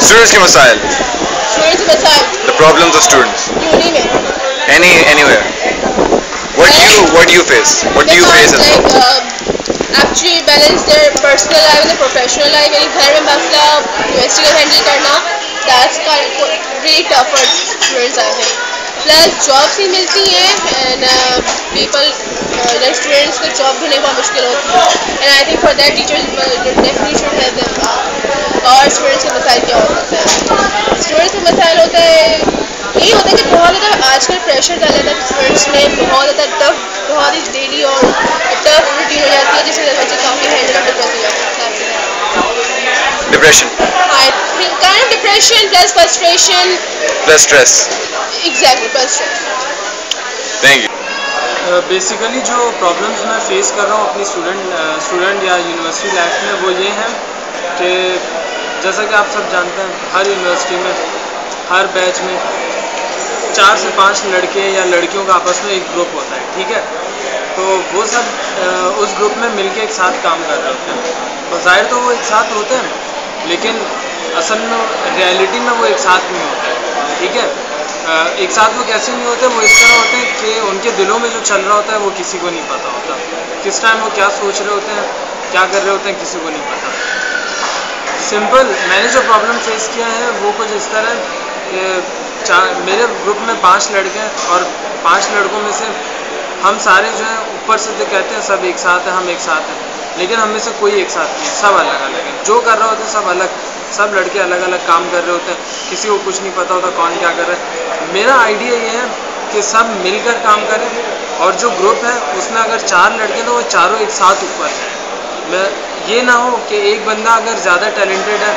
Students के मसाइल. Students के मसाइल. The problems of students. Uni में. Anywhere. What do you face? What do you face as well? Actually balance their personal life and their professional life. यानी घर में मसला यूनिवर्सिटी को हैंडल करना, that's really tough for students I think. Plus jobs ही मिलती हैं and people like students को job ढूंढने बहुत मुश्किल होती है. And I think for that teachers definitely should help them out. और students के मसाइल क्या हो सकते हैं? Students के मसाइल होते हैं यही होता है कि बहुत ज़्यादा आजकल प्रेशर डाला जाता है स्टूडेंट्स में, बहुत ज़्यादा टफ, बहुत ही डेली और टफ रूटीन हो जाती है जिससे बच्चे काफ़ी हैंडल और डिप्रेस हो जाते हैं. Depression. I think kind of depression plus frustration. Plus stress. Exactly, plus stress. Thank you. Basically जो प्रॉब्लम्स मैं फेस कर रहा हूँ अपनी स्टूडेंट या यूनिवर्सिटी लाइफ में वो ये हैं कि जैसा कि आप सब जानते हैं हर यूनिवर्सिटी में हर बैच में 4 से 5 लड़के या लड़कियों का आपस में एक ग्रुप होता है, ठीक है. तो वो सब उस ग्रुप में मिलके एक साथ काम कर रहे होते हैं. तो जाहिर तो वो एक साथ होते हैं लेकिन असल में रियलिटी में वो एक साथ नहीं होते हैं, ठीक है. एक साथ वो कैसे नहीं होते, वो इस तरह होते हैं कि उनके दिलों में जो चल रहा होता है वो किसी को नहीं पता होता. किस टाइम वो क्या सोच रहे होते हैं, क्या कर रहे होते हैं, किसी को नहीं पता. सिंपल मैंने जो प्रॉब्लम फेस किया है वो कुछ इस तरह कि मेरे ग्रुप में 5 लड़के हैं और 5 लड़कों में से हम सारे जो हैं ऊपर से तो कहते हैं सब एक साथ हैं, हम एक साथ हैं, लेकिन हम में से कोई एक साथ नहीं, सब अलग अलग हैं. जो कर रहे होते हैं सब अलग, सब लड़के अलग अलग काम कर रहे होते हैं, किसी को कुछ नहीं पता होता कौन क्या कर रहा है. मेरा आइडिया ये है कि सब मिलकर काम करें और जो ग्रुप है उसमें अगर 4 लड़के तो वो चारों एक साथ ऊपर जाएँ. मैं ये ना हो कि एक बंदा अगर ज़्यादा टैलेंटेड है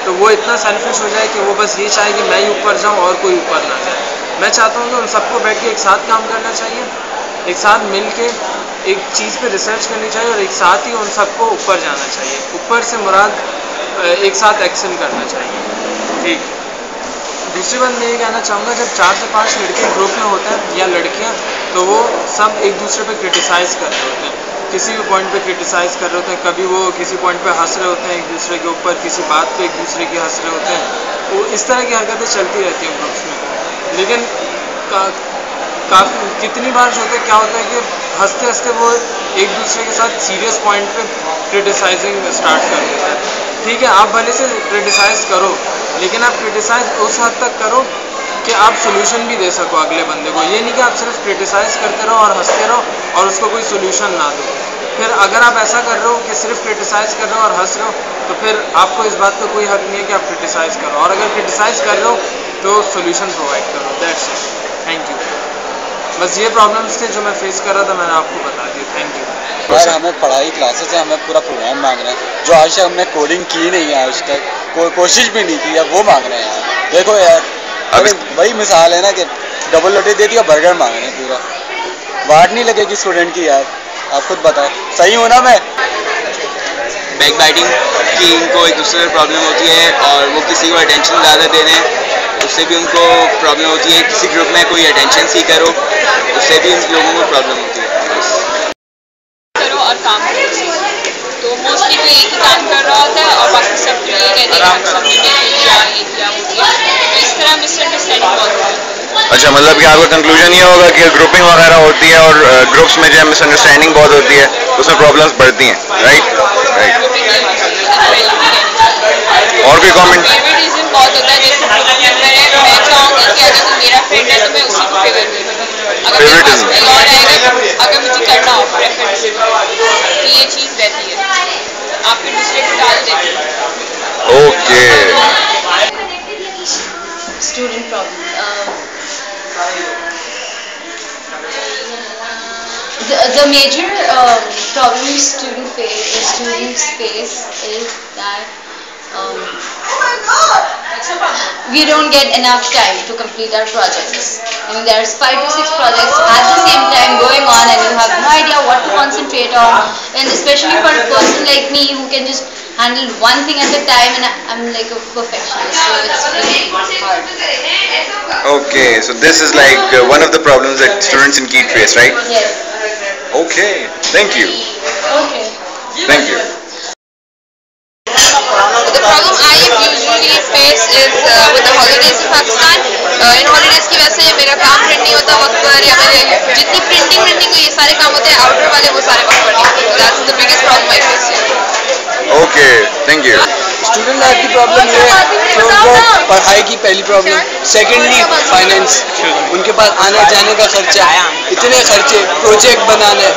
तो वो इतना सेल्फिश हो जाए कि वो बस ये चाहे कि मैं ही ऊपर जाऊँ और कोई ऊपर ना जाए. मैं चाहता हूँ कि उन सबको बैठ के एक साथ काम करना चाहिए, एक साथ मिल के एक चीज़ पे रिसर्च करनी चाहिए और एक साथ ही उन सबको ऊपर जाना चाहिए. ऊपर से मुराद एक साथ एक्शन करना चाहिए, ठीक. दूसरी बात मैं ये कहना चाहूँगा जब 4 से 5 लड़के ग्रुप में होते हैं या लड़कियाँ तो वो सब एक दूसरे पे क्रिटिसाइज़ कर रहे होते हैं, किसी भी पॉइंट पे क्रिटिसाइज़ कर रहे होते हैं. कभी वो किसी पॉइंट पे हंस रहे होते हैं एक दूसरे के ऊपर, किसी बात पे एक दूसरे की हंस रहे होते हैं. तो इस तरह की हरकतें चलती रहती हैं ग्रुप्स में. लेकिन काफ़ी कितनी बार जो होता है क्या होता है कि हंसते हंसते वो एक दूसरे के साथ सीरियस पॉइंट पे क्रिटिसाइजिंग स्टार्ट कर देते हैं. ठीक है, आप भले से क्रिटिसाइज़ करो लेकिन आप क्रिटिसाइज़ उस हद तक करो कि आप सोल्यूशन भी दे सको अगले बंदे को. ये नहीं कि आप सिर्फ क्रिटिसाइज़ करते रहो और हंसते रहो और उसको कोई सोल्यूशन ना दो. फिर अगर आप ऐसा कर रहे हो कि सिर्फ क्रिटिसाइज़ कर रहे हो और हंस रहे हो तो फिर आपको इस बात का कोई हक नहीं है कि आप क्रिटिसाइज़ करो. और अगर क्रिटिसाइज़ कर रहे हो तो सोल्यूशन प्रोवाइड करो. That's it. Thank you. बस ये प्रॉब्लम्स थे जो मैं फेस कर रहा था, मैंने आपको बता दिया. Thank you. यार हमें पढ़ाई क्लासेस से हमें पूरा प्रोग्राम मांग रहे हैं जो आज तक हमने कोडिंग की नहीं है, आज तक कोई कोशिश भी नहीं की है, वो मांग रहे हैं यार. देखो यार अभी वही मिसाल है ना कि डबल रोटी दे दिया, बर्गर मांग रहे हैं पूरा. वाट नहीं लगेगी स्टूडेंट की यार, आप खुद बताओ. सही हूँ ना मैं? बैक बाइटिंग की इनको एक दूसरे में प्रॉब्लम होती है और वो किसी को अटेंशन ज़्यादा दे रहे हैं उससे भी उनको प्रॉब्लम होती है. किसी ग्रुप में कोई अटेंशन सीकर हो उससे भी उन लोगों को प्रॉब्लम होती है. करो और काम करो. तो मोस्टली तो एक ही काम कर रहा होता है और बाकी सब तो ये कहते हैं हम सब ने किया ये किया वो किया. तो इस तरह मिसअंडरस्टैंडिंग बहुत होती है. अच्छा, मतलब कि आपका कंक्लूजन ये होगा कि ग्रुपिंग वगैरह होती है और ग्रुप्स में जो है मिसअंडरस्टैंडिंग बहुत होती है तो उसमें प्रॉब्लम्स बढ़ती हैं. राइट. और कोई कमेंट? फेवरेटिज्म बहुत होता है. जैसे मैं चाहूँगी कि अगर कोई मेरा फ्रेंड है तो मैं उसी को फेवर करूँ. अगर मेरे पास कोई और आएगा अगर मुझे करना हो प्रेफरेंस तो ये चीज़ रहती है. आप फिर दूसरे को डाल देते हो. Okay. Student problem. The major problem students face is that we don't get enough time to complete our projects. I mean, there's 5 to 6 projects at the same time going on, and you have no idea what to concentrate on. And especially for a person like me who can just handle one thing at a time, and I'm like a perfectionist, so it's really hard. Okay, so this is like one of the problems that students in KEET face, right? Yes. Okay, thank you. Okay. Thank you. The problem I usually face case is with the holidays in Pakistan. In holidays की वजह से मेरा काम print नहीं होता वक्त पर, या मेरे जितनी प्रिंटिंग ये सारे काम होते हैं आउटर वाले, वो सारे वक्त पर नहीं होते. That's the biggest problem I face here. Okay, thank you. Student life की प्रॉब्लम ये है कि उनको पढ़ाई की पहली प्रॉब्लम, सेकेंडली फाइनेंस, उनके पास आने जाने का खर्चा, इतने खर्चे, प्रोजेक्ट बनाना है,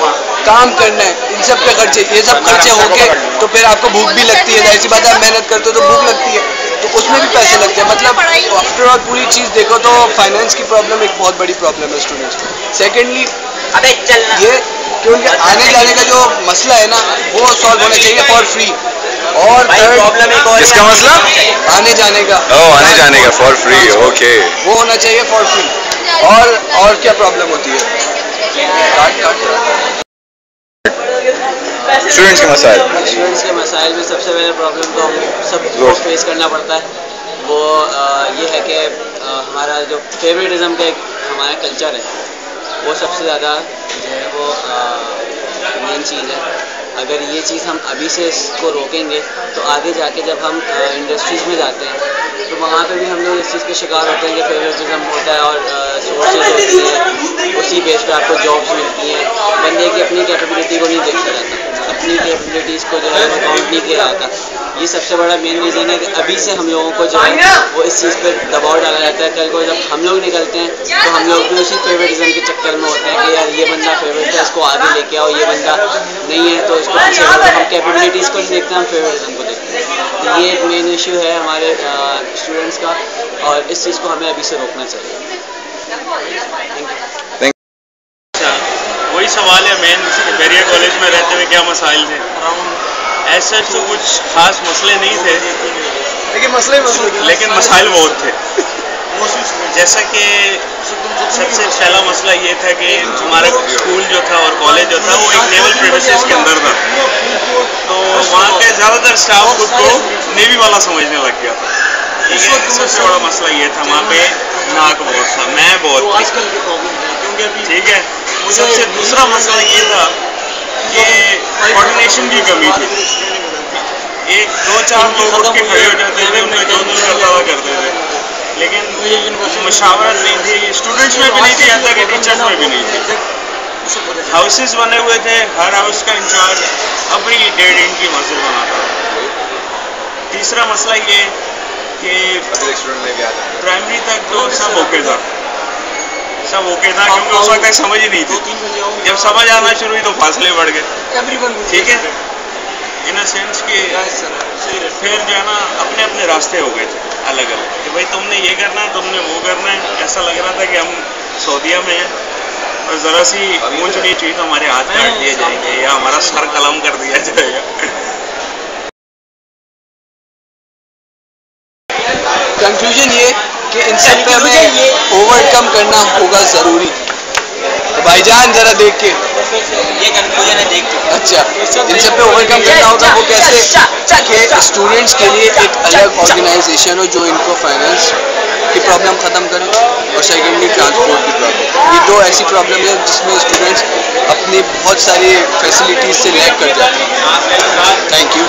काम करना है, इन सब के खर्चे, ये सब खर्चे होके तो फिर आपको भूख भी लगती है, ऐसी बात है आप मेहनत करते हो तो भूख लगती है, तो उसमें भी पैसे लगते हैं. मतलब आफ्टर ऑल पूरी चीज़ देखो तो फाइनेंस की प्रॉब्लम एक बहुत बड़ी प्रॉब्लम है स्टूडेंट्स. सेकेंडली ये कि उनके आने जाने का जो मसला है ना वो सॉल्व होना चाहिए फॉर फ्री. और प्रॉब्लम एक और किसका मसला? आने जाने का. आने जाने का फॉर फ्री. ओके, वो होना चाहिए फॉर फ्री. और क्या प्रॉब्लम होती है? स्टूडेंट्स के मसाइल. स्टूडेंट्स के मसाइल में सबसे पहले प्रॉब्लम तो हम सबको फेस करना पड़ता है, वो ये है कि हमारा जो फेवरेटिज्म का एक हमारा कल्चर है वो सबसे ज़्यादा जो है वो मेन चीज़ है. अगर ये चीज़ हम अभी से इसको रोकेंगे तो आगे जाके जब हम इंडस्ट्रीज़ में जाते हैं तो वहाँ पे भी हम लोग इस चीज़ के शिकार होते हैं कि फेवरेटिज्म होता है और सोर्सेज होती हैं, उसी बेस पे आपको जॉब्स मिलती हैं. बंदे की अपनी कैपेबिलिटी को नहीं देखा जाता, अपनी कैपेबिलिटीज़ को जो है वो काउंट नहीं किया जाता. ये सबसे बड़ा मेन रीज़न है कि अभी से हम लोगों को जो है वो इस चीज़ पर दबाव डाला जाता है. कल को जब हम लोग निकलते हैं तो हम लोग भी उसी फेवरेटिज्म के चक्कर में होते हैं कि यार ये बंदा फेवरेट है, इसको आगे लेके आओ, ये बंदा नहीं है तो इसको पीछे करो. हम कैपेबिलिटीज़ को नहीं देखते, हम फेवरेटिज्म को देखते हैं. तो ये एक मेन इशू है हमारे स्टूडेंट्स का और इस चीज़ को हमें अभी से रोकना चाहिए. वही सवाल है मेन, बैरियर कॉलेज में रहते हुए क्या मसाइल थे? ऐसे तो कुछ खास मसले नहीं थे, लेकिन मसाइल बहुत थे. जैसा कि सबसे पहला मसला ये था कि हमारा स्कूल जो था और कॉलेज जो था वो एक नेवल प्रीमिसेस के अंदर था, तो वहाँ के ज़्यादातर स्टाफ खुद को नेवी वाला समझने लग गया था. ठीक है, सबसे बड़ा मसला ये था. वहाँ पे नाक बहुत था, मैं बहुत थी. ठीक है, सबसे दूसरा मसला ये था कि कोऑर्डिनेशन की कमी थी. एक दो चार लोग उठ के खड़े हो जाते थे, उन्हें जो दिल करता हुआ करते थे, लेकिन मशावरत नहीं थी. स्टूडेंट्स में भी नहीं थी, यहाँ तक कि टीचर्स में भी नहीं थी. हाउसेस बने हुए थे, हर हाउस का इंचार्ज अपनी 1.5 इंच की मंजिल बनाता था. तीसरा मसला ये कि प्राइमरी तक तो सब ओके था, क्योंकि उस वक्त तक समझ ही नहीं थी. जब समझ आना शुरू हुई तो फासले बढ़ गए. ठीक है, इन सेंस कि फिर जो है ना अपने अपने रास्ते हो गए थे अलग अलग, कि भाई तुमने ये करना है, तुमने वो करना है. ऐसा लग रहा था कि हम सऊदीया में हैं और ज़रा सी ऊंच नीच हुई तो हमारे हाथ काट दिए जाएंगे या हमारा सर कलम कर दिया जाएगा. कंक्लूजन ये कि इन सब पे हमें ओवरकम करना होगा ज़रूरी. तो भाईजान जरा देख के ये कंक्लूजन है, देख के. अच्छा, इन सब पे ओवरकम करना होगा. वो कैसे कि स्टूडेंट्स के लिए एक अलग ऑर्गेनाइजेशन हो जो इनको फाइनेंस की प्रॉब्लम ख़त्म करे, और सेकेंडली ट्रांसपोर्ट की प्रॉब्लम. ये दो ऐसी प्रॉब्लम है जिसमें स्टूडेंट्स अपनी बहुत सारी फैसिलिटीज़ से लैग कर जाते हैं. Thank you.